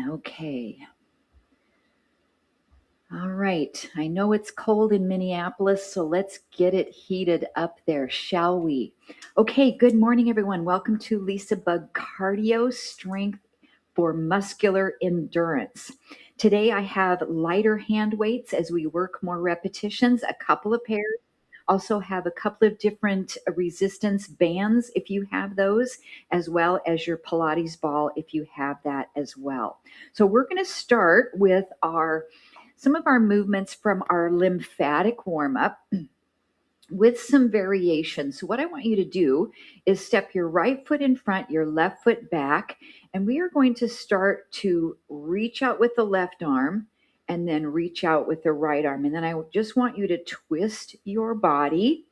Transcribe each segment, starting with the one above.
Okay. All right. I know it's cold in Minneapolis, so let's get it heated up there, shall we? Okay. Good morning, everyone. Welcome to LisaBug Cardio Strength for Muscular Endurance. Today I have lighter hand weights as we work more repetitions, a couple of pairs. Also have a couple of different resistance bands if you have those, as well as your Pilates ball if you have that as well. So we're going to start with some of our movements from our lymphatic warm-up with some variations. So what I want you to do is step your right foot in front, your left foot back, and we are going to start to reach out with the left arm and then reach out with the right arm. And then I just want you to twist your body,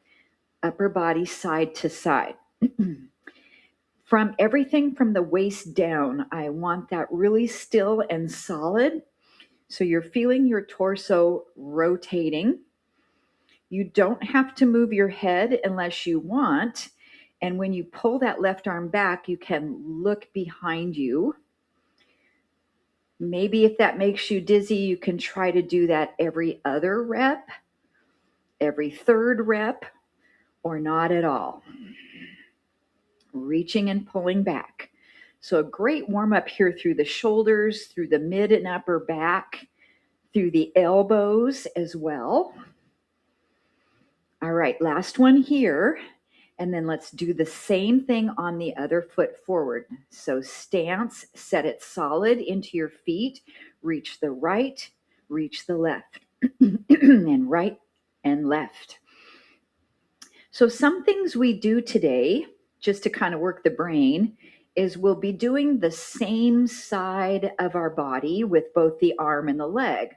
upper body side to side. From everything from the waist down, I want that really still and solid. So you're feeling your torso rotating. You don't have to move your head unless you want. And when you pull that left arm back, you can look behind you. Maybe if that makes you dizzy, you can try to do that every other rep, every third rep, or not at all. Reaching and pulling back. So a great warm up here through the shoulders, through the mid and upper back, through the elbows as well. All right, last one here. And then let's do the same thing on the other foot forward. So stance, set it solid into your feet, reach the right, reach the left, and right and left. So some things we do today, just to kind of work the brain, is we'll be doing the same side of our body with both the arm and the leg.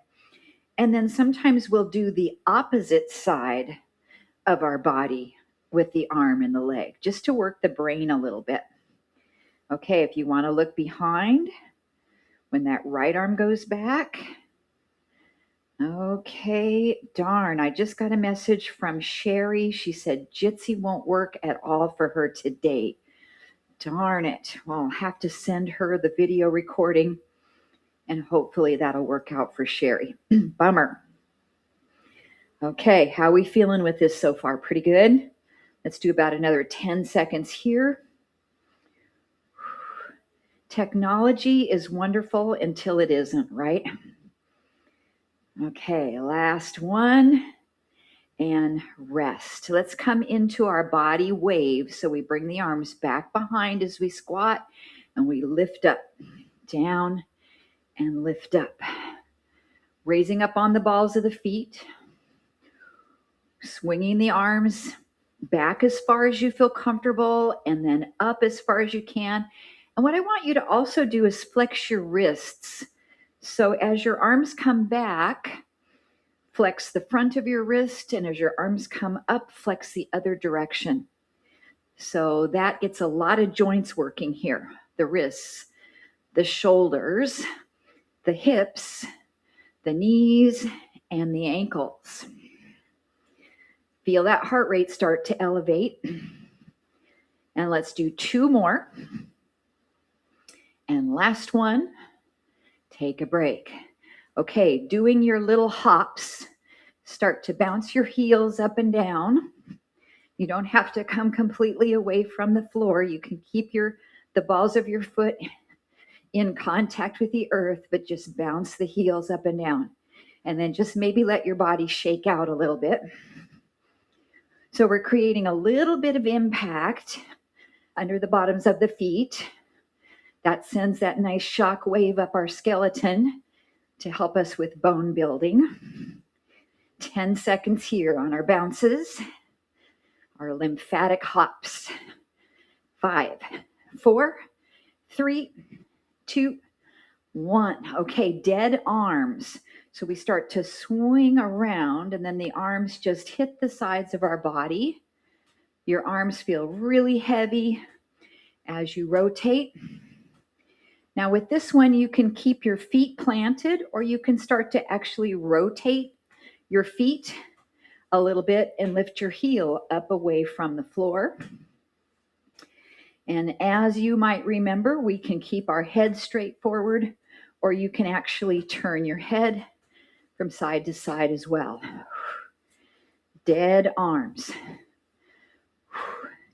And then sometimes we'll do the opposite side of our body with the arm and the leg, just to work the brain a little bit. Okay, if you want to look behind, when that right arm goes back. Okay, darn, I just got a message from Sherry. She said Jitsi won't work at all for her today. Darn it. Well, I'll have to send her the video recording, and hopefully that'll work out for Sherry. Bummer. Okay, how are we feeling with this so far? Pretty good? Let's do about another 10 seconds here. Technology is wonderful until it isn't, right? Okay, last one. And rest. Let's come into our body wave. So we bring the arms back behind as we squat and we lift up, down, and lift up. Raising up on the balls of the feet. Swinging the arms back as far as you feel comfortable and then up as far as you can. And what I want you to also do is flex your wrists. So as your arms come back, flex the front of your wrist, and as your arms come up, flex the other direction. So that gets a lot of joints working here. The wrists, the shoulders, the hips, the knees, and the ankles. Feel that heart rate start to elevate. And let's do two more. And last one, take a break. Okay, doing your little hops. Start to bounce your heels up and down. You don't have to come completely away from the floor. You can keep the balls of your foot in contact with the earth, but just bounce the heels up and down. And then just maybe let your body shake out a little bit. So we're creating a little bit of impact under the bottoms of the feet. That sends that nice shock wave up our skeleton to help us with bone building. 10 seconds here on our bounces, our lymphatic hops. 5, 4, 3, 2, 1. Okay, dead arms. So we start to swing around and then the arms just hit the sides of our body. Your arms feel really heavy as you rotate. Now with this one, you can keep your feet planted or you can start to actually rotate your feet a little bit and lift your heel up away from the floor. And as you might remember, we can keep our head straight forward or you can actually turn your head from side to side as well. Dead arms.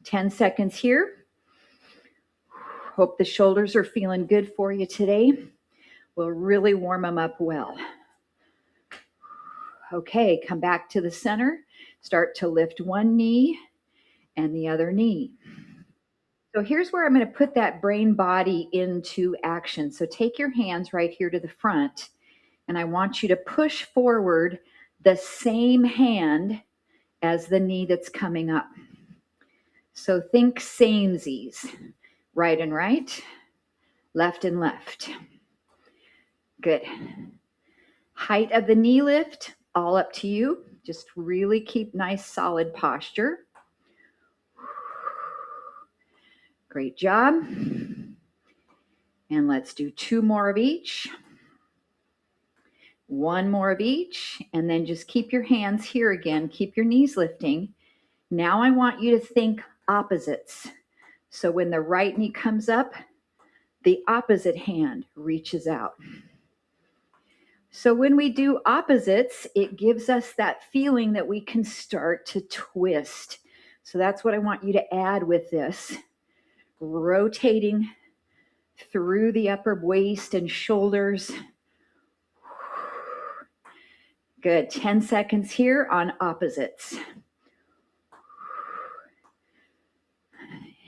10 seconds here. Hope the shoulders are feeling good for you today. We'll really warm them up well. Okay, come back to the center. Start to lift one knee and the other knee. So here's where I'm going to put that brain body into action. So take your hands right here to the front, and I want you to push forward the same hand as the knee that's coming up. So think samesies, right and right, left and left. Good. Height of the knee lift, all up to you. Just really keep nice solid posture. Great job. And let's do 2 more of each. 1 more of each, and then just keep your hands here again. Keep your knees lifting. Now I want you to think opposites. So when the right knee comes up, the opposite hand reaches out. So when we do opposites, it gives us that feeling that we can start to twist. So that's what I want you to add with this. Rotating through the upper waist and shoulders. Good. 10 seconds here on opposites.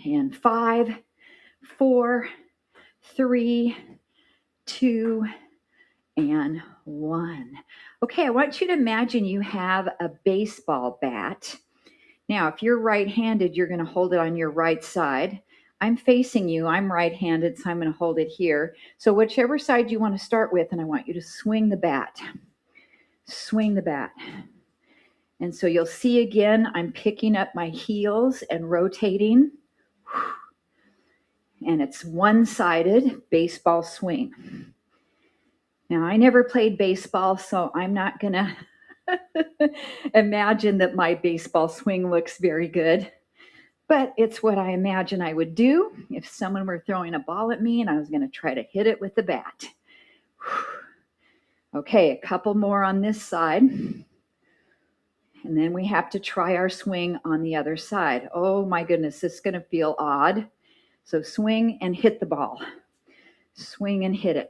And 5, 4, 3, 2, and 1. Okay, I want you to imagine you have a baseball bat. Now, if you're right-handed, you're going to hold it on your right side. I'm facing you. I'm right-handed, so I'm going to hold it here. So whichever side you want to start with, and I want you to swing the bat. Swing the bat. And so you'll see again, I'm picking up my heels and rotating. And it's one-sided baseball swing. Now, I never played baseball, so I'm not going to imagine that my baseball swing looks very good. But it's what I imagine I would do if someone were throwing a ball at me and I was going to try to hit it with the bat. Okay, a couple more on this side. And then we have to try our swing on the other side. Oh my goodness, this is going to feel odd. So swing and hit the ball. Swing and hit it.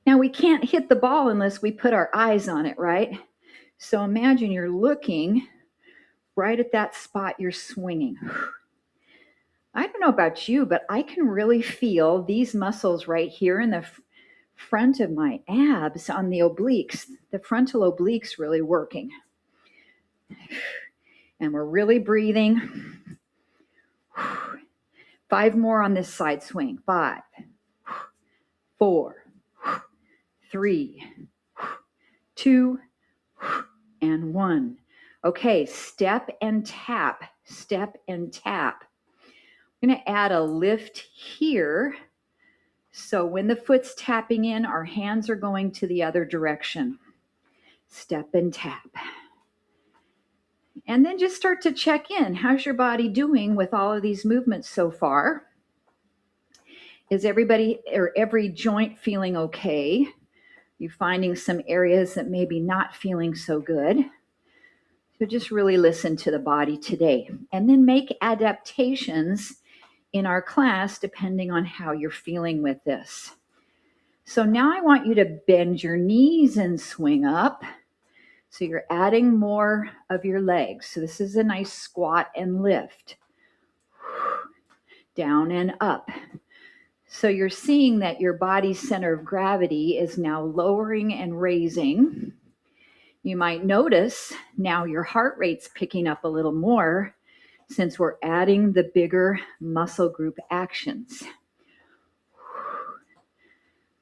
Now we can't hit the ball unless we put our eyes on it, right? So imagine you're looking right at that spot you're swinging. I don't know about you, but I can really feel these muscles right here in the front of my abs on the obliques, the frontal obliques really working. And we're really breathing. 5 more on this side swing. 5, 4, 3, 2, and 1. Okay, step and tap, step and tap. I'm going to add a lift here. So when the foot's tapping in, our hands are going to the other direction. Step and tap. And then just start to check in. How's your body doing with all of these movements so far? Is everybody or every joint feeling okay? You finding some areas that maybe not feeling so good? So just really listen to the body today, and then make adaptations in our class depending on how you're feeling with this. So now I want you to bend your knees and swing up. So you're adding more of your legs. So this is a nice squat and lift. Down and up. So you're seeing that your body's center of gravity is now lowering and raising. You might notice now your heart rate's picking up a little more since we're adding the bigger muscle group actions.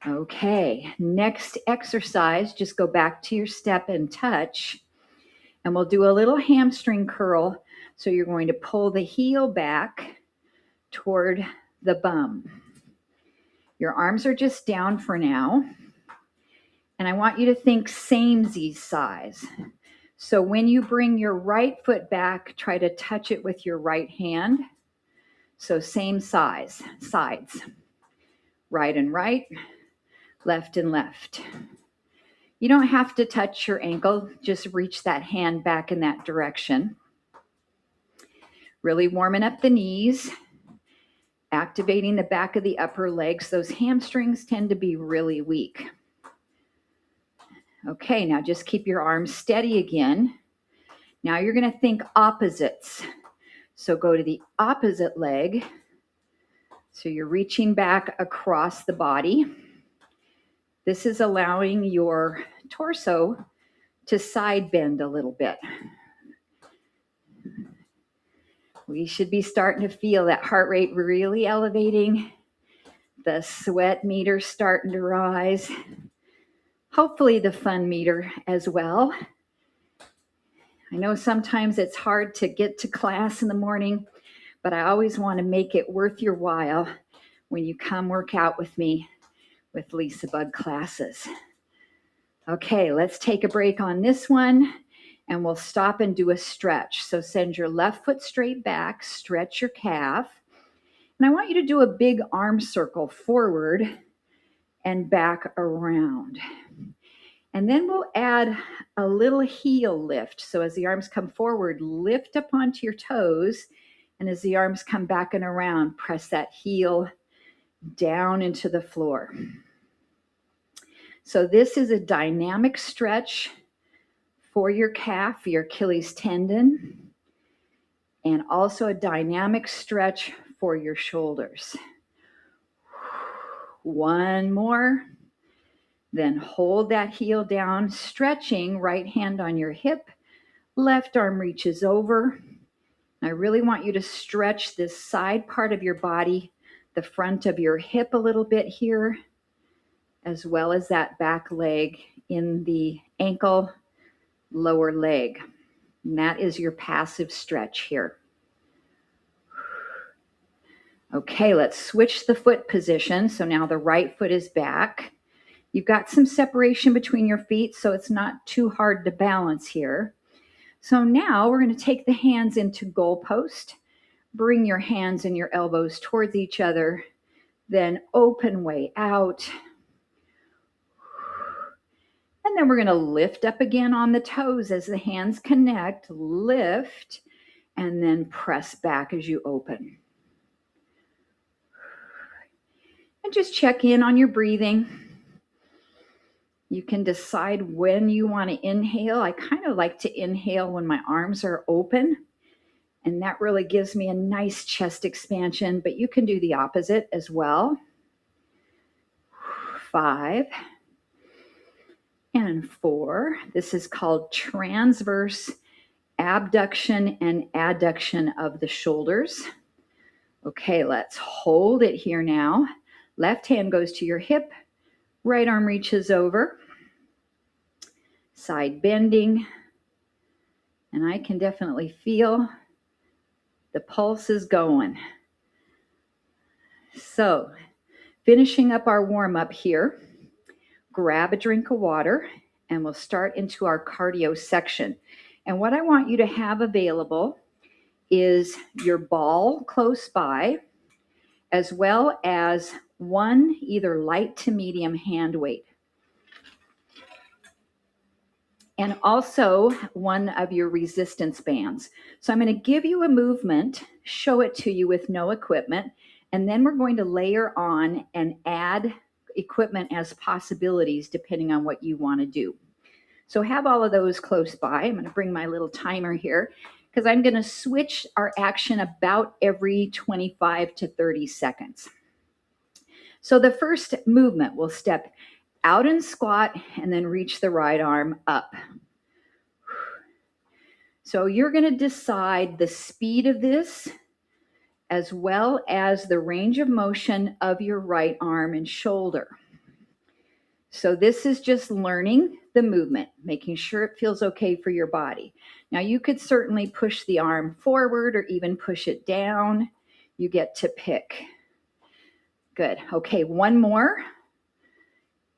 Okay, next exercise, just go back to your step and touch, and we'll do a little hamstring curl. So you're going to pull the heel back toward the bum. Your arms are just down for now. And I want you to think samesies size. So when you bring your right foot back, try to touch it with your right hand. So same size, sides. Right and right, left and left. You don't have to touch your ankle, just reach that hand back in that direction. Really warming up the knees, activating the back of the upper legs. Those hamstrings tend to be really weak. Okay, now just keep your arms steady again. Now you're going to think opposites. So go to the opposite leg. So you're reaching back across the body. This is allowing your torso to side bend a little bit. We should be starting to feel that heart rate really elevating, the sweat meter starting to rise, hopefully the fun meter as well. I know sometimes it's hard to get to class in the morning, but I always want to make it worth your while when you come work out with me with LisaBug classes. Okay, let's take a break on this one and we'll stop and do a stretch. So send your left foot straight back, stretch your calf. And I want you to do a big arm circle forward and back around. And then we'll add a little heel lift. So as the arms come forward, lift up onto your toes. And as the arms come back and around, press that heel down into the floor. So this is a dynamic stretch for your calf, your Achilles tendon, and also a dynamic stretch for your shoulders. One more. Then hold that heel down, stretching, right hand on your hip, left arm reaches over. I really want you to stretch this side part of your body, the front of your hip a little bit here, as well as that back leg in the ankle, lower leg. And that is your passive stretch here. Okay, let's switch the foot position. So now the right foot is back. You've got some separation between your feet, so it's not too hard to balance here. So now we're going to take the hands into goalpost. Bring your hands and your elbows towards each other. Then open way out. And then we're going to lift up again on the toes as the hands connect. Lift, and then press back as you open. And just check in on your breathing. You can decide when you want to inhale. I kind of like to inhale when my arms are open, and that really gives me a nice chest expansion, but you can do the opposite as well. 5 and 4. This is called transverse abduction and adduction of the shoulders. Okay, let's hold it here now. Left hand goes to your hip. Right arm reaches over, side bending, and I can definitely feel the pulse is going. So, finishing up our warm up here, grab a drink of water, and we'll start into our cardio section. And what I want you to have available is your ball close by, as well as one either light to medium hand weight. And also one of your resistance bands. So I'm going to give you a movement, show it to you with no equipment, and then we're going to layer on and add equipment as possibilities depending on what you want to do. So have all of those close by. I'm going to bring my little timer here because I'm going to switch our action about every 25 to 30 seconds. So the first movement, we'll step out and squat and then reach the right arm up. So you're going to decide the speed of this as well as the range of motion of your right arm and shoulder. So this is just learning the movement, making sure it feels okay for your body. Now you could certainly push the arm forward or even push it down. You get to pick. Good. Okay, one more.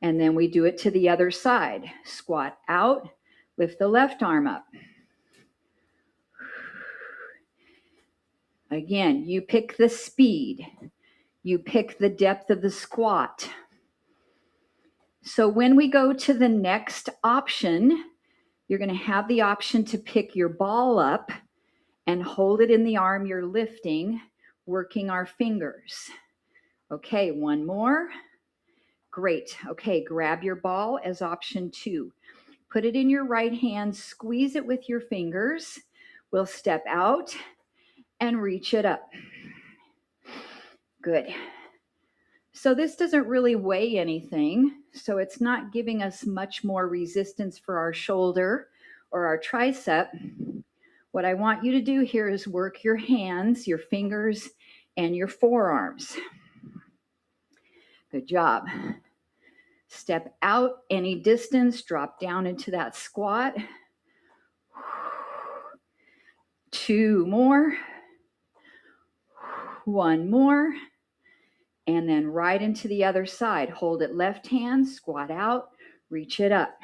And then we do it to the other side. Squat out, lift the left arm up. Again, you pick the speed. You pick the depth of the squat. So when we go to the next option, you're going to have the option to pick your ball up and hold it in the arm you're lifting, working our fingers. Okay, one more. Great. Okay, grab your ball as option 2. Put it in your right hand, squeeze it with your fingers. We'll step out and reach it up. Good. So this doesn't really weigh anything, so it's not giving us much more resistance for our shoulder or our tricep. What I want you to do here is work your hands, your fingers, and your forearms. Good job. Step out any distance, drop down into that squat. 2 more. 1 more. And then right into the other side. Hold it left hand, squat out, reach it up.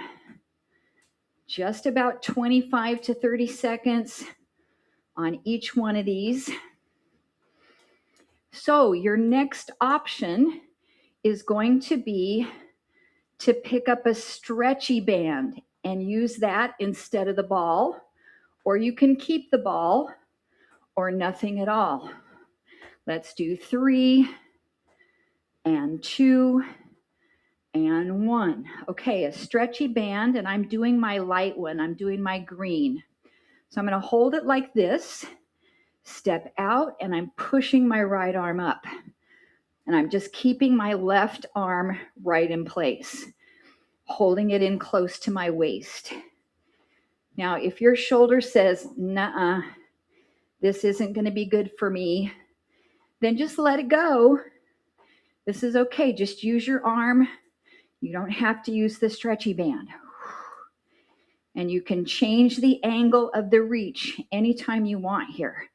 Just about 25 to 30 seconds on each one of these. So your next option is going to be to pick up a stretchy band and use that instead of the ball, or you can keep the ball or nothing at all. Let's do 3 and 2 and 1. Okay, a stretchy band, and I'm doing my light one. I'm doing my green. So I'm going to hold it like this, step out, and I'm pushing my right arm up. And I'm just keeping my left arm right in place, holding it in close to my waist. Now, if your shoulder says, "Nuh-uh, this isn't going to be good for me," then just let it go. This is okay. Just use your arm. You don't have to use the stretchy band. And you can change the angle of the reach anytime you want here.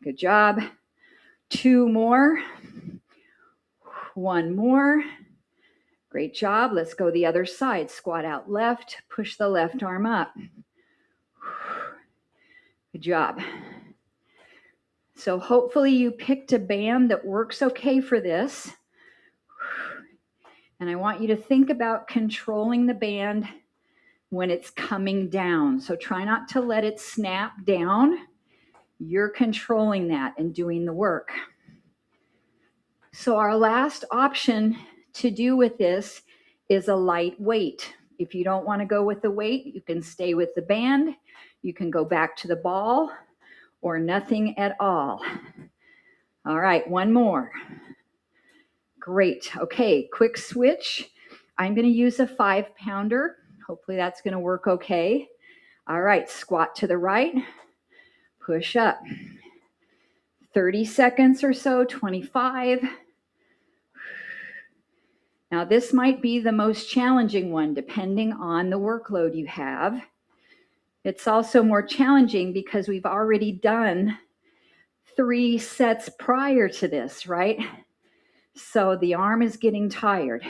Good job. 2 more. 1 more. Great job. Let's go the other side. Squat out left. Push the left arm up. Good job. So hopefully you picked a band that works okay for this. And I want you to think about controlling the band when it's coming down. So try not to let it snap down. You're controlling that and doing the work. So our last option to do with this is a light weight. If you don't want to go with the weight, you can stay with the band. You can go back to the ball or nothing at all. All right, 1 more. Great. Okay, quick switch. I'm going to use a 5-pounder. Hopefully that's going to work okay. All right, squat to the right, push up. 30 seconds or so, 25. Now this might be the most challenging one depending on the workload you have. It's also more challenging because we've already done 3 sets prior to this, right? So the arm is getting tired.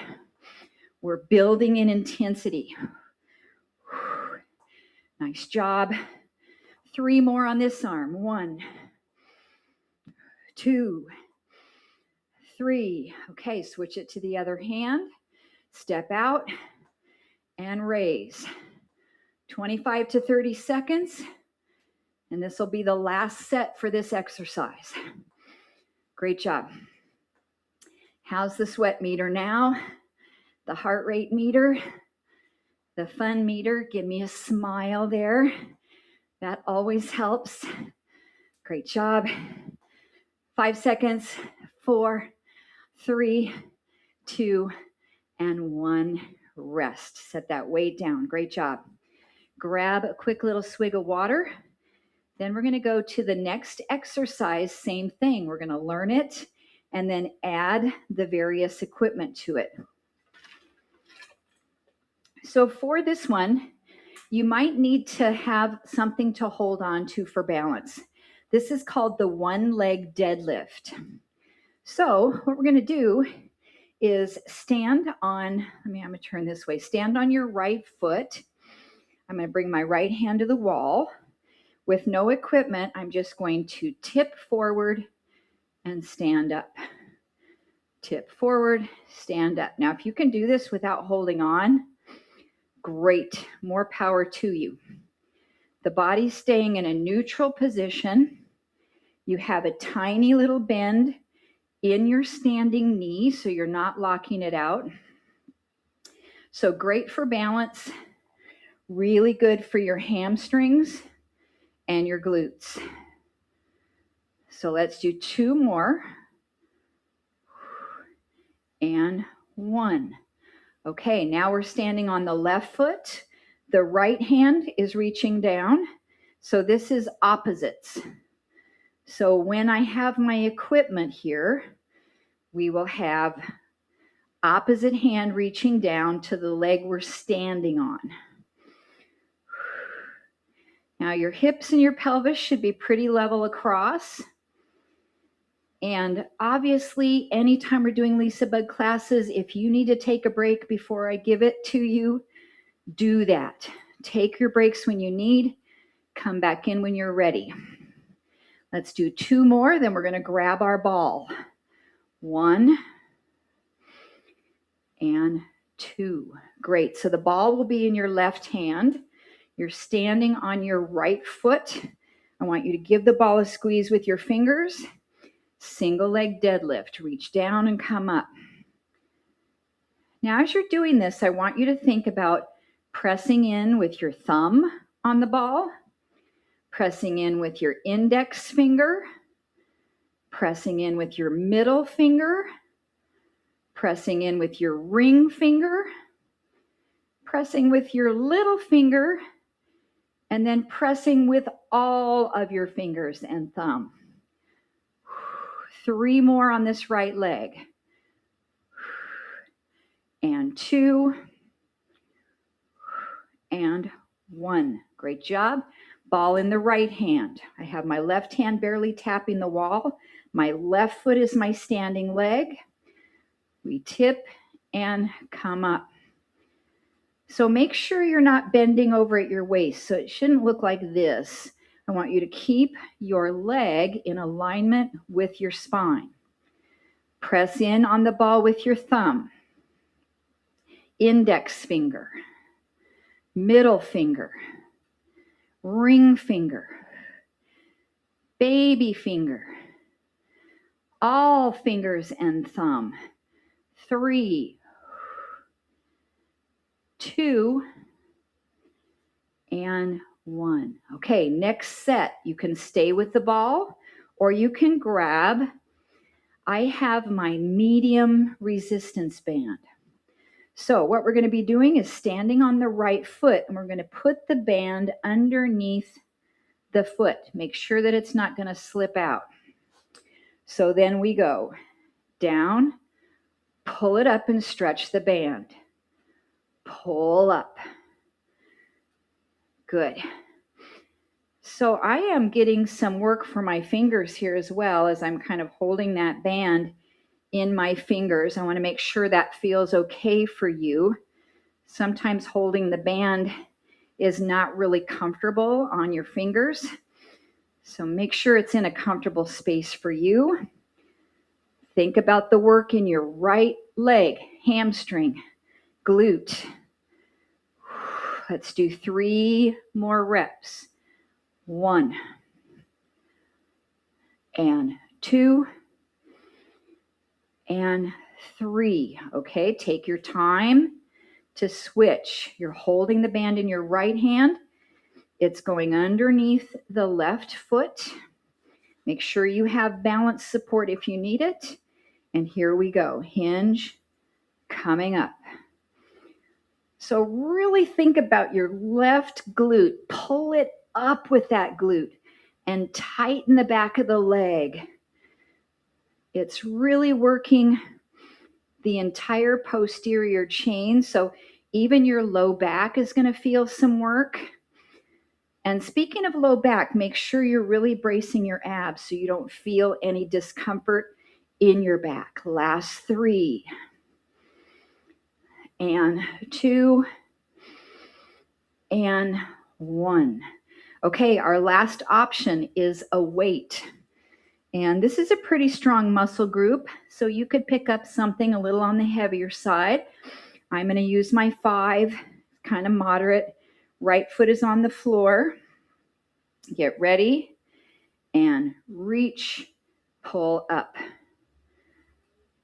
We're building in intensity. Nice job. 3 more on this arm. 1, 2, 3. Okay, switch it to the other hand. Step out and raise. 25 to 30 seconds. And this will be the last set for this exercise. Great job. How's the sweat meter now? The heart rate meter? The fun meter? Give me a smile there. That always helps. Great job. 5 seconds. 4, 3, 2, and 1. Rest. Set that weight down. Great job. Grab a quick little swig of water. Then we're going to go to the next exercise. Same thing. We're going to learn it and then add the various equipment to it. So for this one, you might need to have something to hold on to for balance. This is called the one-leg deadlift. So what we're going to do is stand on, I'm going to turn this way, stand on your right foot. I'm going to bring my right hand to the wall. With no equipment, I'm just going to tip forward and stand up. tip forward, stand up. Now, if you can do this without holding on, great, more power to you. The body's staying in a neutral position. You have a tiny little bend in your standing knee, so you're not locking it out. So great for balance, really good for your hamstrings and your glutes. So let's do 2 more. And 1. Okay, now we're standing on the left foot. The right hand is reaching down. So this is opposites. So when I have my equipment here, we will have opposite hand reaching down to the leg we're standing on. Now your hips and your pelvis should be pretty level across. And obviously, anytime we're doing LisaBug classes, if you need to take a break before I give it to you, do that. Take your breaks when you need. Come back in when you're ready. Let's do 2 more, then we're going to grab our ball. 1 and 2. Great. So the ball will be in your left hand. You're standing on your right foot. I want you to give the ball a squeeze with your fingers. Single leg deadlift. Reach down and come up. Now, as you're doing this, I want you to think about pressing in with your thumb on the ball, pressing in with your index finger, pressing in with your middle finger, pressing in with your ring finger, pressing with your little finger, and then pressing with all of your fingers and thumb. 3 more on this right leg. And 2 and 1. Great job. Ball in the right hand. I have my left hand barely tapping the wall. My left foot is my standing leg. We tip and come up. So make sure you're not bending over at your waist. So it shouldn't look like this. I want you to keep your leg in alignment with your spine. Press in on the ball with your thumb, index finger, middle finger, ring finger, baby finger, all fingers and thumb. 3, 2, and 1. Okay, next set. You can stay with the ball or you can grab. I have my medium resistance band. So what we're going to be doing is standing on the right foot, and we're going to put the band underneath the foot. Make sure that it's not going to slip out. So then we go down, pull it up and stretch the band. Pull up. Good. So I am getting some work for my fingers here as well as I'm kind of holding that band in my fingers. I want to make sure that feels okay for you. Sometimes holding the band is not really comfortable on your fingers. So make sure it's in a comfortable space for you. Think about the work in your right leg, hamstring, glute. Let's do 3 more reps. 1 and 2 and 3. Okay, take your time to switch. You're holding the band in your right hand. It's going underneath the left foot. Make sure you have balance support if you need it. And here we go. Hinge, coming up. So really think about your left glute. Pull it up with that glute and tighten the back of the leg. It's really working the entire posterior chain. So even your low back is going to feel some work. And speaking of low back, make sure you're really bracing your abs so you don't feel any discomfort in your back. Last 3 and 2 and 1. Okay, our last option is a weight. And this is a pretty strong muscle group, so you could pick up something a little on the heavier side. I'm going to use my 5, kind of moderate. Right foot is on the floor. Get ready and reach, pull up.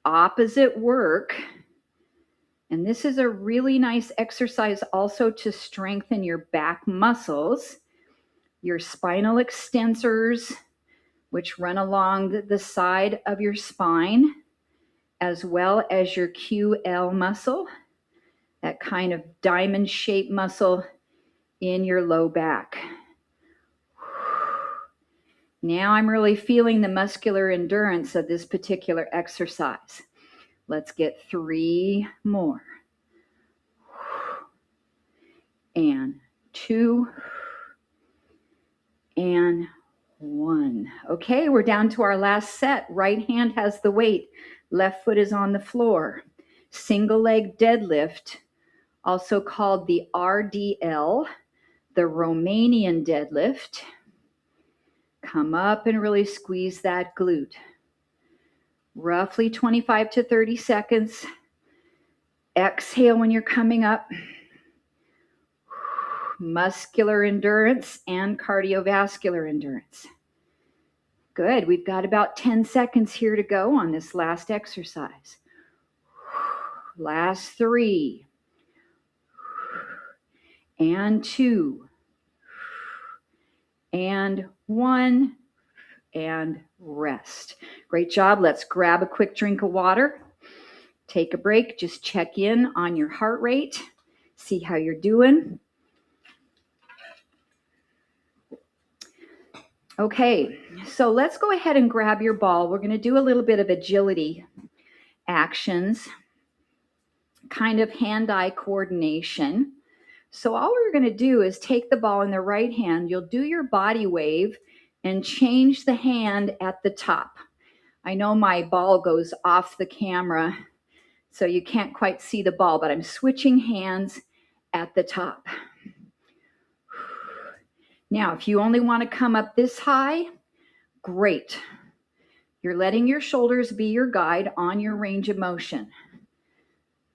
Opposite work. And this is a really nice exercise also to strengthen your back muscles, your spinal extensors, which run along the side of your spine, as well as your QL muscle, that kind of diamond-shaped muscle in your low back. Now I'm really feeling the muscular endurance of this particular exercise. Let's get 3 more. And 2 and 1. Okay, we're down to our last set. Right hand has the weight. Left foot is on the floor. Single leg deadlift, also called the RDL, the Romanian deadlift. Come up and really squeeze that glute. Roughly 25 to 30 seconds. Exhale when you're coming up. Muscular endurance and cardiovascular endurance. Good. We've got about 10 seconds here to go on this last exercise. Last 3. And 2. And 1. And rest. Great job. Let's grab a quick drink of water. Take a break. Just check in on your heart rate. See how you're doing. Okay, so let's go ahead and grab your ball. We're going to do a little bit of agility actions, kind of hand-eye coordination. So all we're going to do is take the ball in the right hand. You'll do your body wave and change the hand at the top. I know my ball goes off the camera, so you can't quite see the ball, but I'm switching hands at the top. Now, if you only want to come up this high, great. You're letting your shoulders be your guide on your range of motion.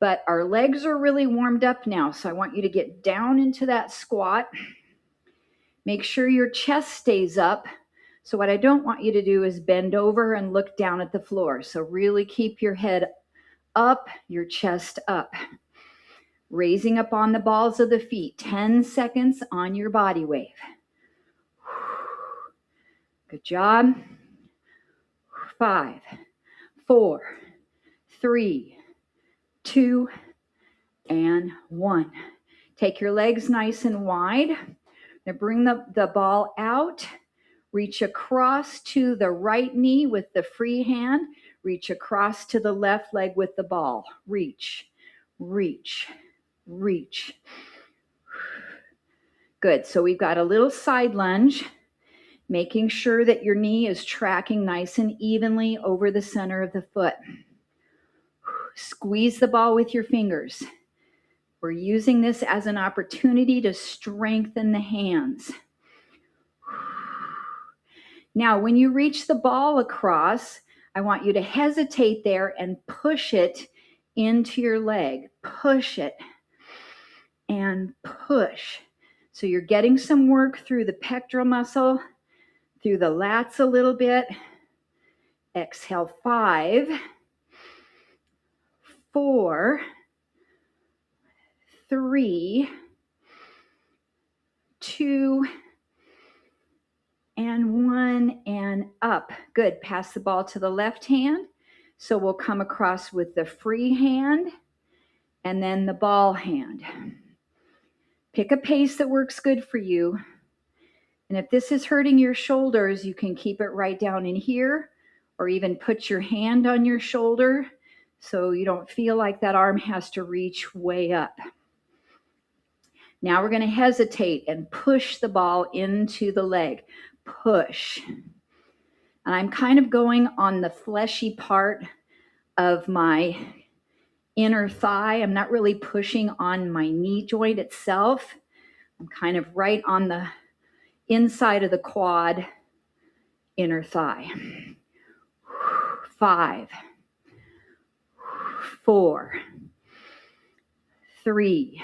But our legs are really warmed up now, so I want you to get down into that squat. Make sure your chest stays up. So what I don't want you to do is bend over and look down at the floor. So really keep your head up, your chest up. Raising up on the balls of the feet. 10 seconds on your body wave. Good job. 5, 4, 3, 2, and 1. Take your legs nice and wide. Now bring the ball out. Reach across to the right knee with the free hand. Reach across to the left leg with the ball. Reach, reach, reach. Good. So we've got a little side lunge, making sure that your knee is tracking nice and evenly over the center of the foot. Squeeze the ball with your fingers. We're using this as an opportunity to strengthen the hands. Now, when you reach the ball across, I want you to hesitate there and push it into your leg. Push it and push. So you're getting some work through the pectoral muscle, through the lats a little bit. Exhale, 5, 4, 3, 2, and 1, and up. Good. Pass the ball to the left hand. So we'll come across with the free hand and then the ball hand. Pick a pace that works good for you. And if this is hurting your shoulders, you can keep it right down in here, or even put your hand on your shoulder so you don't feel like that arm has to reach way up. Now we're going to hesitate and push the ball into the leg. Push. And I'm kind of going on the fleshy part of my inner thigh. I'm not really pushing on my knee joint itself. I'm kind of right on the inside of the quad, inner thigh. 5, 4, 3,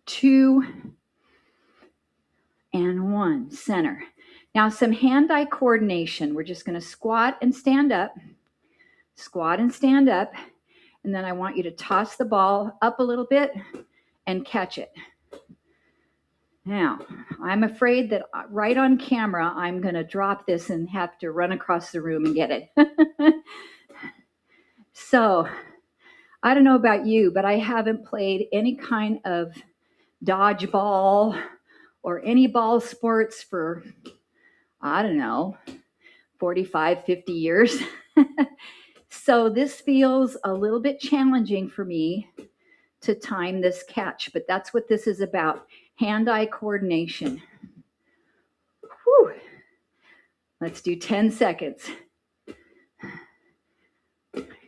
2, and 1. Center. Now some hand-eye coordination. We're just going to squat and stand up. Squat and stand up. And then I want you to toss the ball up a little bit and catch it. Now, I'm afraid that right on camera, I'm going to drop this and have to run across the room and get it. So, I don't know about you, but I haven't played any kind of dodgeball or any ball sports for, I don't know, 45, 50 years. So this feels a little bit challenging for me to time this catch, but that's what this is about. Hand-eye coordination. Whew. Let's do 10 seconds.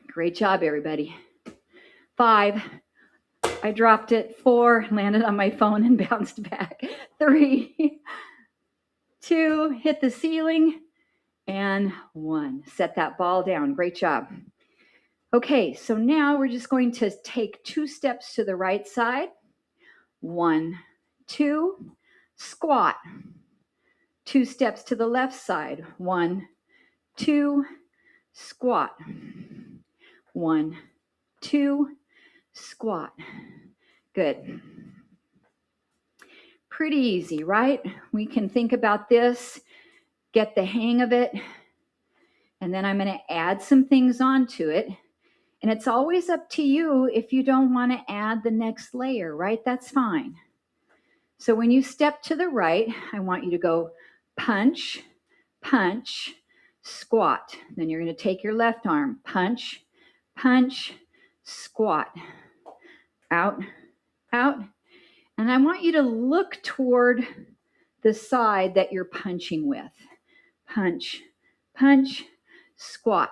Great job, everybody. 5, I dropped it. 4, landed on my phone and bounced back. 3, 2, hit the ceiling, and 1. Set that ball down. Great job. Okay, so now we're just going to take 2 steps to the right side. 1, 2, squat. 2 steps to the left side. 1, 2, squat. 1, 2, squat. Good. Pretty easy, right? We can think about this, get the hang of it, and then I'm going to add some things onto it. And it's always up to you if you don't want to add the next layer, right? That's fine. So when you step to the right, I want you to go punch, punch, squat. Then you're going to take your left arm, punch, punch, squat. Out, out. And I want you to look toward the side that you're punching with. Punch, punch, squat.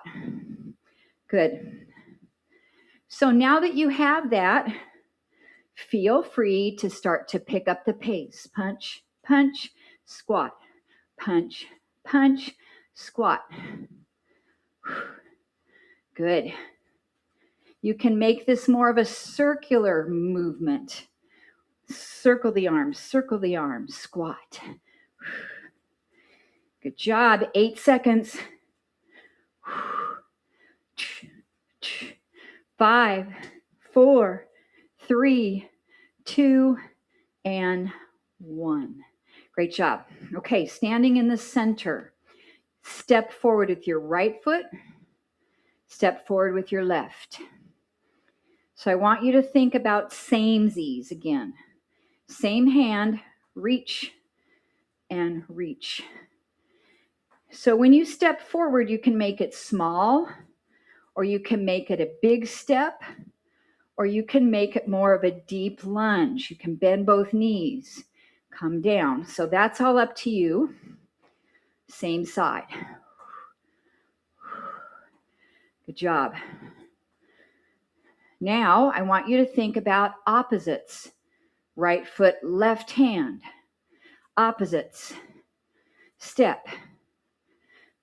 Good. So now that you have that, feel free to start to pick up the pace. Punch, punch, squat. Punch, punch, squat. Good. You can make this more of a circular movement. Circle the arms, squat. Good job. 8 seconds. 5, 4, 3, 2, and 1. Great job. Okay, standing in the center. Step forward with your right foot. Step forward with your left. So I want you to think about samesies again. Same hand, reach and reach. So when you step forward, you can make it small, or you can make it a big step, or you can make it more of a deep lunge. You can bend both knees, come down. So that's all up to you. Same side. Good job. Now I want you to think about opposites. Right foot, left hand. Opposites. Step.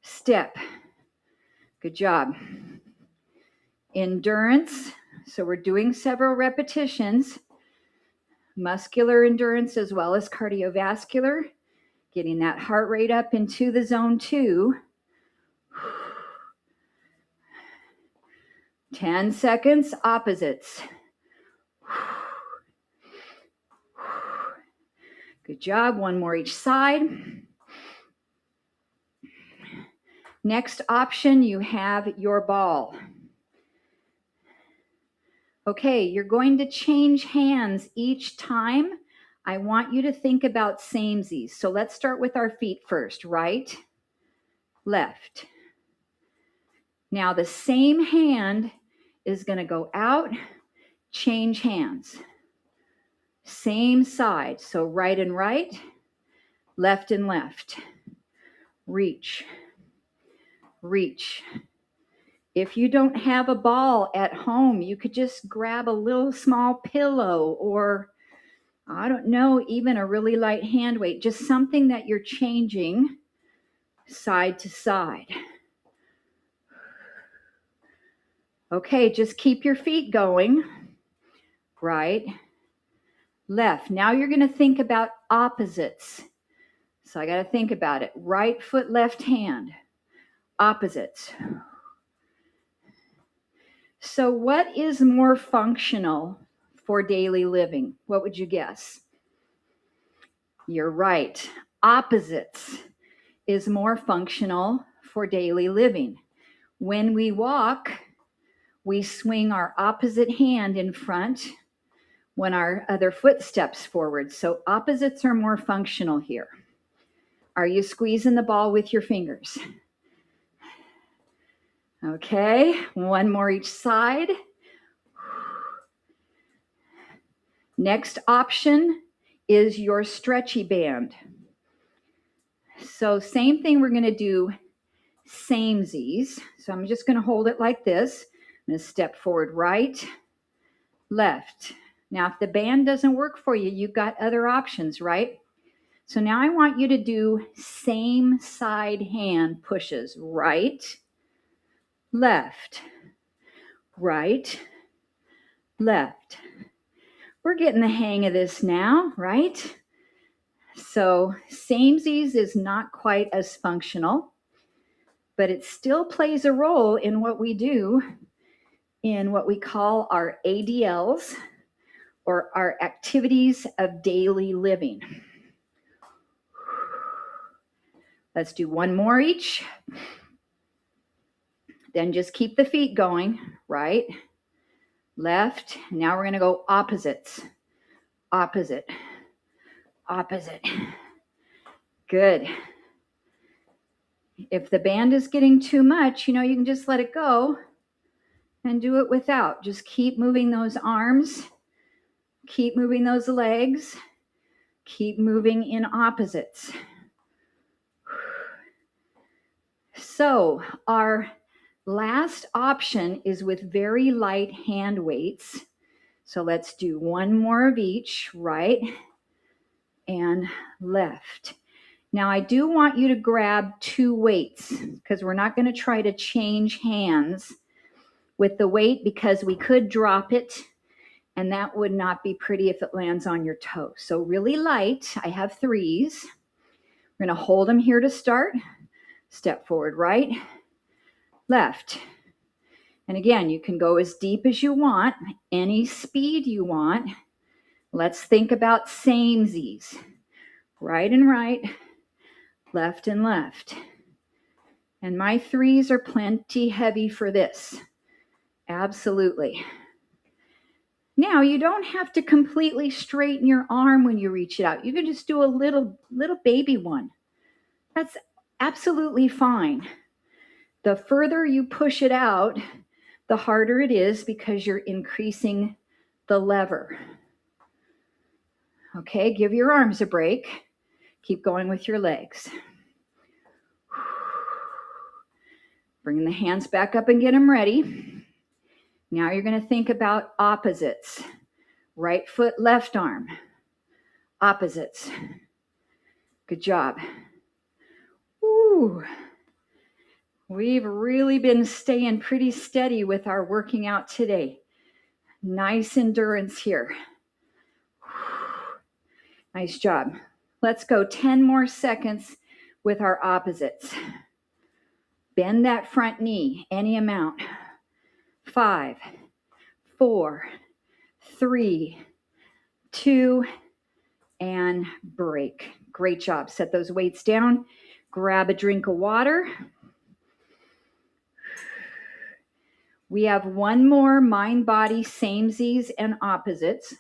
Step. Good job. Endurance. So we're doing several repetitions. Muscular endurance as well as cardiovascular. Getting that heart rate up into the zone 2. 10 seconds, opposites. Good job. 1 more each side. Next option, you have your ball. Okay, you're going to change hands each time. I want you to think about samesies. So let's start with our feet first. Right, left. Now the same hand is going to go out, change hands. Same side. So right and right, left and left. Reach, reach. If you don't have a ball at home, you could just grab a little small pillow or, I don't know, even a really light hand weight, just something that you're changing side to side. Okay, just keep your feet going. Right, left. Now you're going to think about opposites. So I got to think about it. Right foot, left hand. Opposites. So what is more functional for daily living? What would you guess? You're right. Opposites is more functional for daily living. When we walk, we swing our opposite hand in front when our other foot steps forward. So opposites are more functional here. Are you squeezing the ball with your fingers? Okay, one more each side. Next option is your stretchy band. So same thing, we're going to do samesies. So I'm just going to hold it like this. I'm going to step forward, right, left. Now, if the band doesn't work for you, you've got other options, right? So now I want you to do same side hand pushes, right, left, right, left. We're getting the hang of this now, right? So samesies is not quite as functional, but it still plays a role in what we do in what we call our ADLs, or our activities of daily living. Let's do one more each. Then just keep the feet going, right, left. Now we're going to go opposites. Opposite, opposite. Good. If the band is getting too much, you can just let it go and do it without. Just keep moving those arms, keep moving those legs, keep moving in opposites. So our last option is with very light hand weights. So let's do one more of each, right and left. Now I do want you to grab 2 weights because we're not going to try to change hands with the weight, because we could drop it and that would not be pretty if it lands on your toe. So really light. I have 3s. We're going to hold them here to start. Step forward, right, left. And again, you can go as deep as you want, any speed you want. Let's think about samesies. Right and right, left and left. And my 3s are plenty heavy for this. Absolutely. Now, you don't have to completely straighten your arm when you reach it out. You can just do a little baby one. That's absolutely fine. The further you push it out, the harder it is because you're increasing the lever. Okay, give your arms a break. Keep going with your legs. Bring the hands back up and get them ready. Now you're going to think about opposites. Right foot, left arm. Opposites. Good job. Ooh. We've really been staying pretty steady with our working out today. Nice endurance here. Nice job. Let's go 10 more seconds with our opposites. Bend that front knee, any amount. 5, 4, 3, 2, and break. Great job. Set those weights down. Grab a drink of water. We have one more mind, body, samesies, and opposites.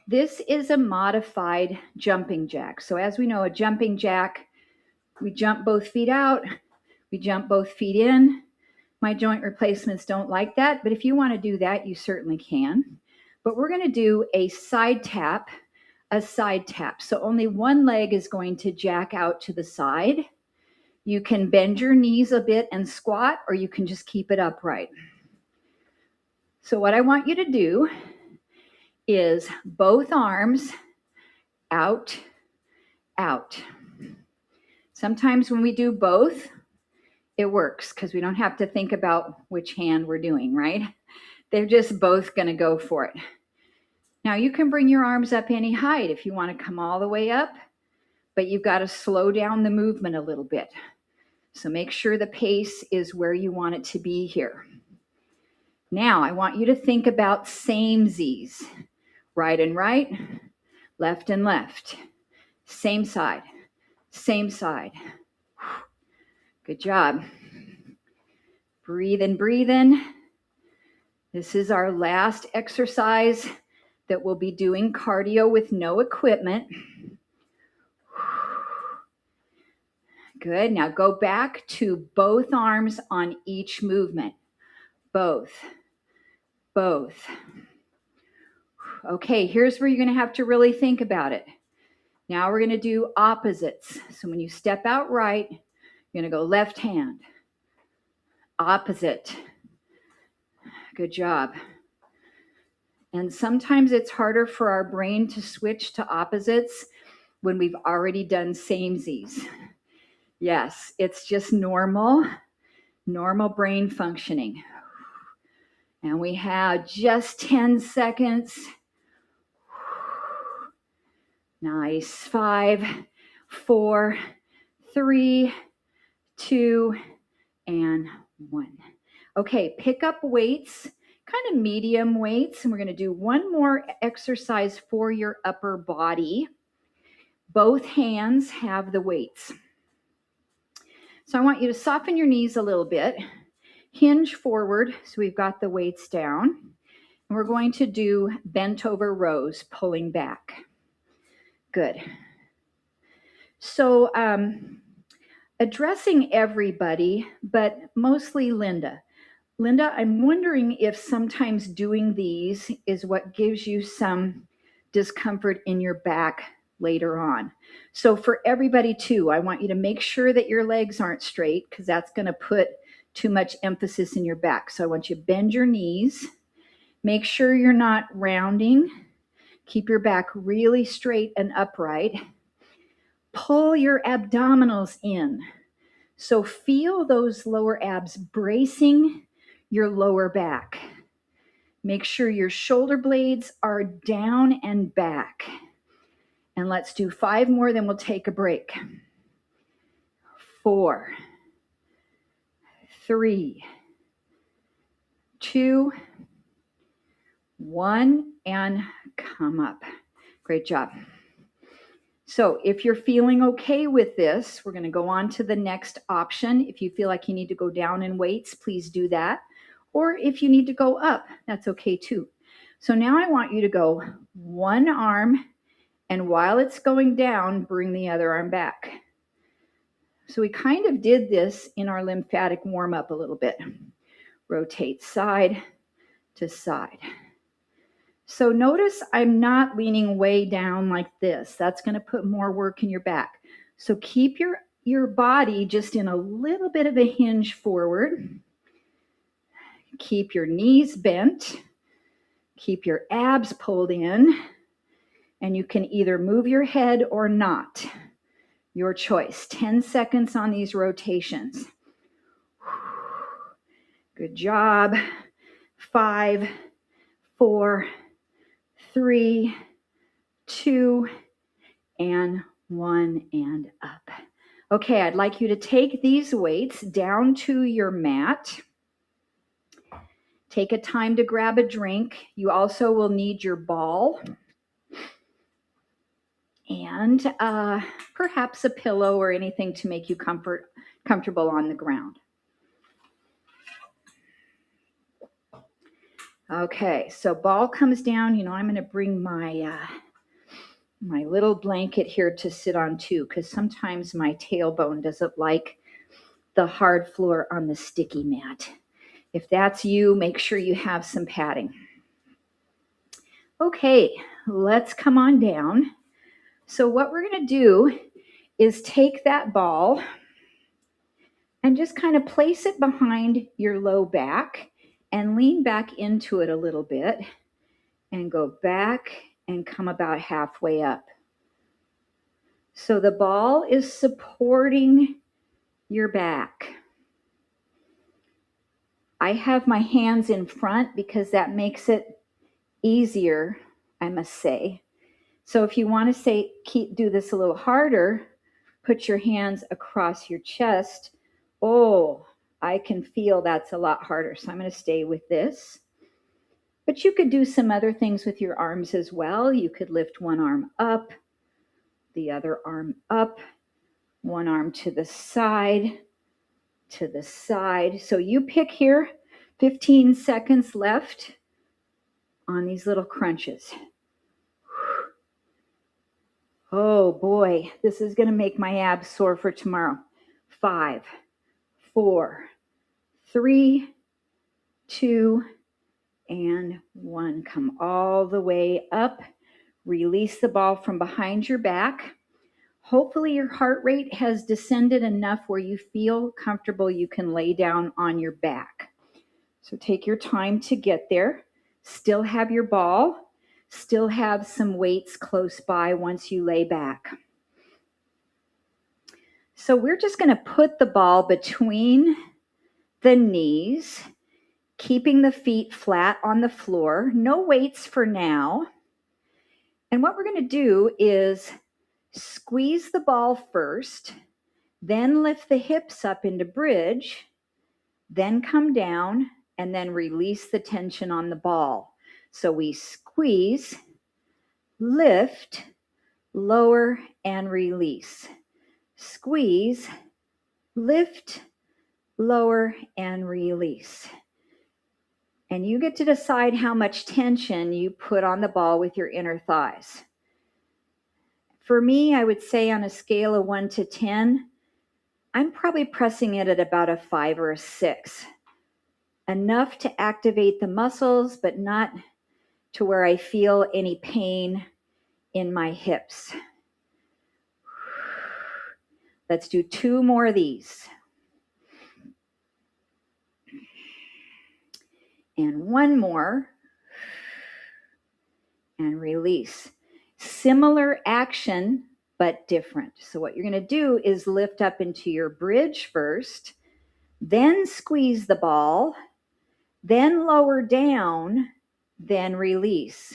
This is a modified jumping jack. So as we know, a jumping jack, we jump both feet out, we jump both feet in. My joint replacements don't like that, but if you want to do that, you certainly can. But we're going to do a side tap. So only one leg is going to jack out to the side. You can bend your knees a bit and squat, or you can just keep it upright. So what I want you to do is both arms out, out. Sometimes when we do both, it works because we don't have to think about which hand we're doing, right? They're just both going to go for it. Now you can bring your arms up any height if you want to come all the way up, but you've got to slow down the movement a little bit. So make sure the pace is where you want it to be here. Now I want you to think about samesies. Right and right, left and left. Same side, same side. Good job. Breathe in, breathe in. This is our last exercise that we'll be doing cardio with no equipment. Good. Now go back to both arms on each movement. Both. Both. Okay, here's where you're going to have to really think about it. Now we're going to do opposites. So when you step out right, you're going to go left hand. Opposite. Good job. And sometimes it's harder for our brain to switch to opposites when we've already done samesies. Yes, it's just normal brain functioning. And we have just 10 seconds. Nice. 5, 4, 3, 2, and 1. Okay, pick up weights, kind of medium weights, and we're going to do one more exercise for your upper body. Both hands have the weights. So I want you to soften your knees a little bit, hinge forward so we've got the weights down, and we're going to do bent over rows, pulling back. Good. So addressing everybody, but mostly Linda. Linda, I'm wondering if sometimes doing these is what gives you some discomfort in your back later on. So for everybody too, I want you to make sure that your legs aren't straight because that's going to put too much emphasis in your back. So I want you to bend your knees. Make sure you're not rounding. Keep your back really straight and upright. Pull your abdominals in. So feel those lower abs bracing your lower back. Make sure your shoulder blades are down and back. And let's do 5 more, then we'll take a break. 4, 3, 2, 1, and come up. Great job. So if you're feeling okay with this, we're going to go on to the next option. If you feel like you need to go down in weights, please do that. Or if you need to go up, that's okay too. So now I want you to go one arm, and while it's going down, bring the other arm back. So we kind of did this in our lymphatic warm-up a little bit. Rotate side to side. So notice I'm not leaning way down like this. That's going to put more work in your back. So keep your body just in a little bit of a hinge forward. Keep your knees bent. Keep your abs pulled in. And you can either move your head or not. Your choice. 10 seconds on these rotations. Good job. 5, 4, 3, 2, and 1, and up. Okay, I'd like you to take these weights down to your mat. Take a time to grab a drink. You also will need your ball and perhaps a pillow or anything to make you comfortable on the ground. Okay, so ball comes down. You know, I'm going to bring my my little blanket here to sit on too, because sometimes my tailbone doesn't like the hard floor on the sticky mat. If that's you, make sure you have some padding. Okay, let's come on down. So what we're going to do is take that ball and just kind of place it behind your low back and lean back into it a little bit and go back and come about halfway up. So the ball is supporting your back. I have my hands in front because that makes it easier, I must say. So if you want to do this a little harder, put your hands across your chest. Oh, I can feel that's a lot harder. So I'm going to stay with this. But you could do some other things with your arms as well. You could lift one arm up, the other arm up, one arm to the side, to the side. So you pick here, 15 seconds left on these little crunches. Oh boy, this is going to make my abs sore for tomorrow. 5, 4, 3, 2, and 1. Come all the way up. Release the ball from behind your back. Hopefully your heart rate has descended enough where you feel comfortable you can lay down on your back. So take your time to get there. Still have your ball. Still have some weights close by once you lay back. So we're just going to put the ball between the knees, keeping the feet flat on the floor. No weights for now. And what we're going to do is squeeze the ball first, then lift the hips up into bridge, then come down, and then release the tension on the ball. So we squeeze, lift, lower, and release. Squeeze, lift, lower, and release. And you get to decide how much tension you put on the ball with your inner thighs. For me, I would say on a scale of 1 to 10, I'm probably pressing it at about a 5 or a 6. Enough to activate the muscles, but not to where I feel any pain in my hips. Let's do 2 more of these. And 1 more. And release. Similar action, but different. So what you're going to do is lift up into your bridge first, then squeeze the ball, then lower down, then release.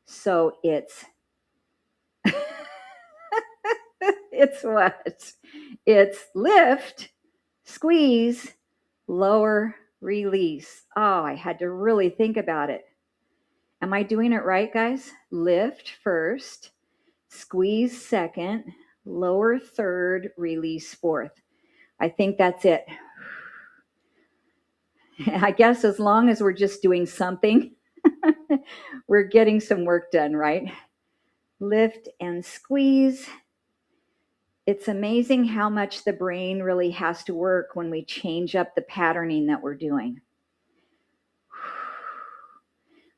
So it's it's what? It's lift, squeeze, lower, release. Oh, I had to really think about it. Am I doing it right, guys? Lift first, squeeze second, lower third, release fourth. I think that's it. I guess as long as we're just doing something, we're getting some work done, right? Lift and squeeze. It's amazing how much the brain really has to work when we change up the patterning that we're doing.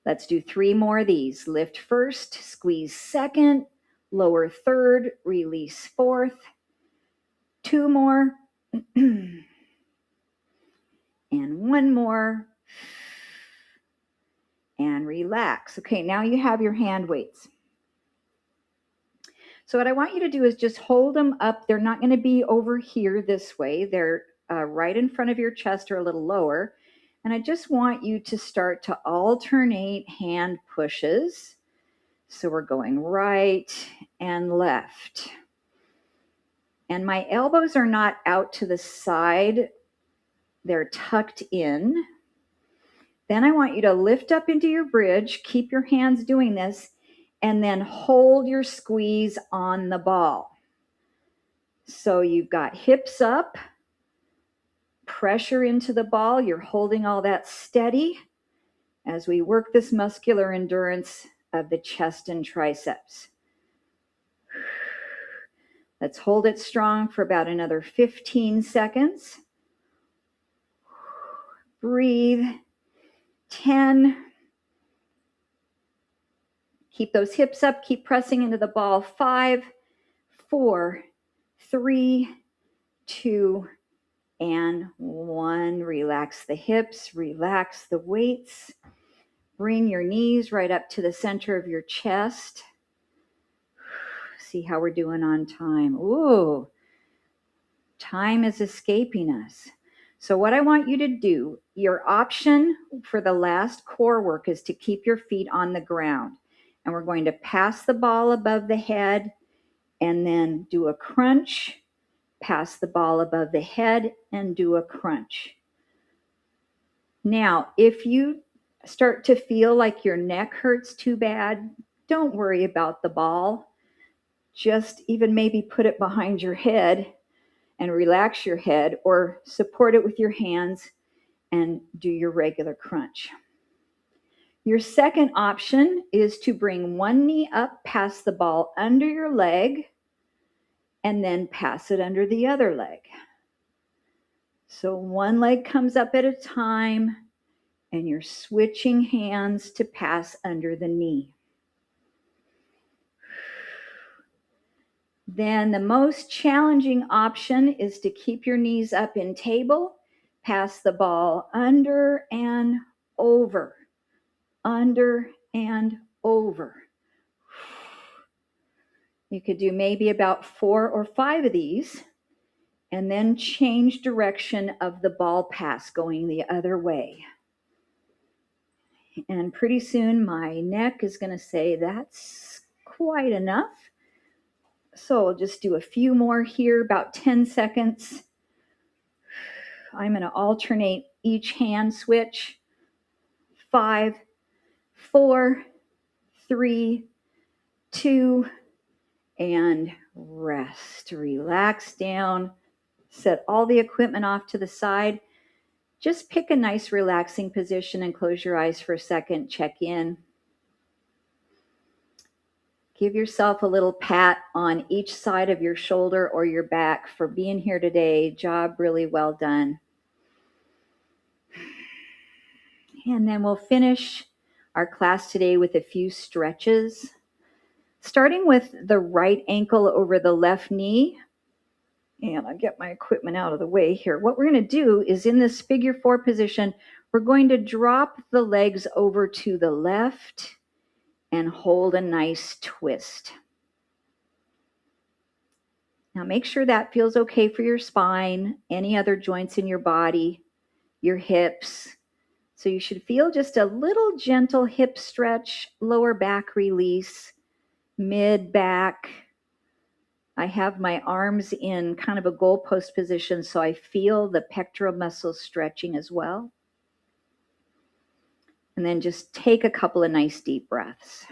Let's do 3 more of these. Lift first, squeeze second, lower third, release fourth. 2 more. And 1 more. And relax. Okay, now you have your hand weights. So what I want you to do is just hold them up. They're not going to be over here this way. They're right in front of your chest or a little lower. And I just want you to start to alternate hand pushes. So we're going right and left. And my elbows are not out to the side. They're tucked in. Then I want you to lift up into your bridge. Keep your hands doing this. And then hold your squeeze on the ball. So you've got hips up, pressure into the ball. You're holding all that steady as we work this muscular endurance of the chest and triceps. Let's hold it strong for about another 15 seconds. Breathe. 10. Keep those hips up. Keep pressing into the ball. 5, 4, 3, 2, and 1. Relax the hips. Relax the weights. Bring your knees right up to the center of your chest. See how we're doing on time. Ooh, time is escaping us. So what I want you to do your option for the last core work is to keep your feet on the ground. And we're going to pass the ball above the head and then do a crunch, pass the ball above the head and do a crunch. Now, if you start to feel like your neck hurts too bad, don't worry about the ball. Just even maybe put it behind your head and relax your head, or support it with your hands and do your regular crunch. Your second option is to bring one knee up, pass the ball under your leg, and then pass it under the other leg. So one leg comes up at a time, and you're switching hands to pass under the knee. Then the most challenging option is to keep your knees up in table, pass the ball under and over, under and over. You could do maybe about 4 or 5 of these, and then change direction of the ball pass going the other way. And pretty soon my neck is going to say that's quite enough. So I'll just do a few more here, about 10 seconds. I'm going to alternate each hand switch. 5, 4, 3, 2, and rest. Relax down. Set all the equipment off to the side. Just pick a nice relaxing position and close your eyes for a second. Check in. Give yourself a little pat on each side of your shoulder or your back for being here today. Job really well done. And then we'll finish our class today with a few stretches. Starting with the right ankle over the left knee. And I'll get my equipment out of the way here. What we're going to do is in this figure 4 position, we're going to drop the legs over to the left and hold a nice twist. Now make sure that feels okay for your spine, any other joints in your body, your hips. So you should feel just a little gentle hip stretch, lower back release, mid back. I have my arms in kind of a goalpost position, so I feel the pectoral muscles stretching as well. And then just take a couple of nice deep breaths.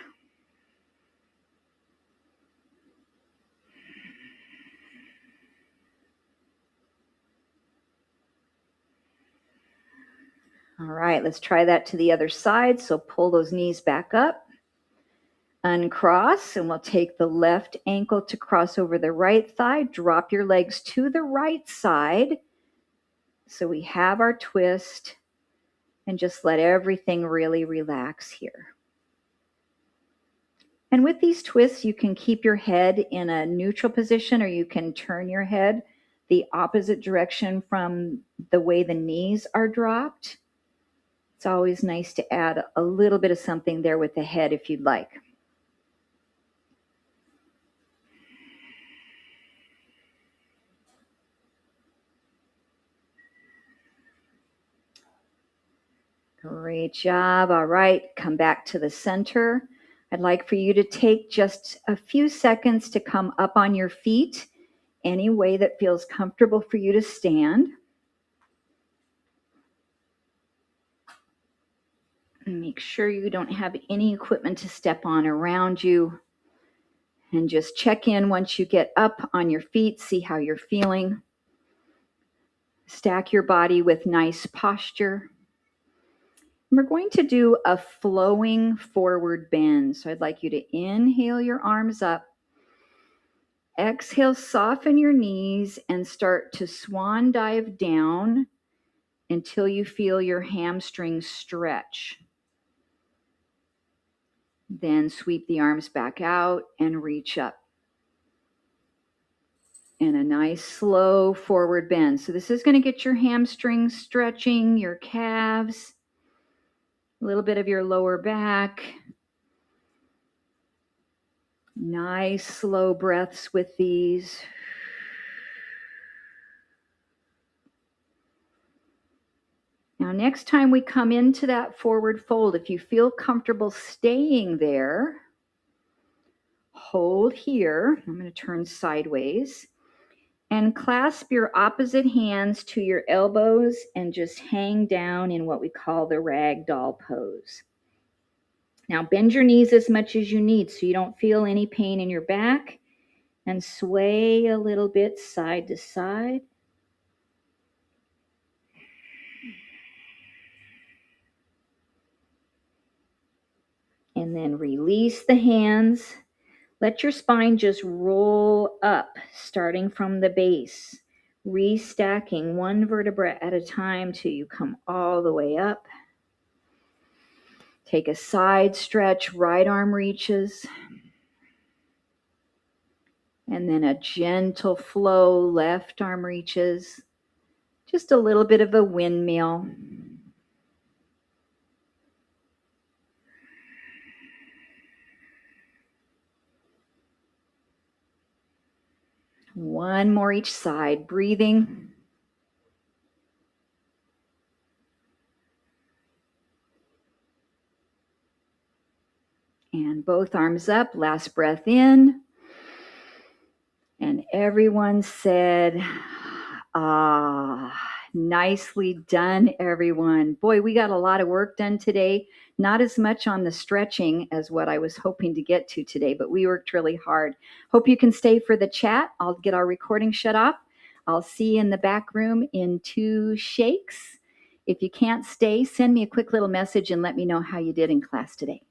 All right, let's try that to the other side. So pull those knees back up. Uncross, and we'll take the left ankle to cross over the right thigh. Drop your legs to the right side. So we have our twist, and just let everything really relax here. And with these twists, you can keep your head in a neutral position, or you can turn your head the opposite direction from the way the knees are dropped. It's always nice to add a little bit of something there with the head if you'd like. Great job. All right, come back to the center. I'd like for you to take just a few seconds to come up on your feet, any way that feels comfortable for you to stand. And make sure you don't have any equipment to step on around you. And just check in once you get up on your feet, see how you're feeling. Stack your body with nice posture. We're going to do a flowing forward bend. So I'd like you to inhale your arms up. Exhale, soften your knees and start to swan dive down until you feel your hamstrings stretch. Then sweep the arms back out and reach up. And a nice slow forward bend. So this is going to get your hamstrings stretching, your calves, a little bit of your lower back. Nice slow breaths with these. Now, next time we come into that forward fold, if you feel comfortable staying there, hold here. I'm going to turn sideways and clasp your opposite hands to your elbows and just hang down in what we call the ragdoll pose. Now, bend your knees as much as you need so you don't feel any pain in your back, and sway a little bit side to side. And then release the hands. Let your spine just roll up, starting from the base, restacking one vertebra at a time till you come all the way up. Take a side stretch, right arm reaches. And then a gentle flow, left arm reaches. Just a little bit of a windmill. One more each side, breathing. And both arms up, last breath in. And everyone said, ah, nicely done, everyone. Boy, we got a lot of work done today. Not as much on the stretching as what I was hoping to get to today, but we worked really hard. Hope you can stay for the chat. I'll get our recording shut off. I'll see you in the back room in 2 shakes. If you can't stay, send me a quick little message and let me know how you did in class today.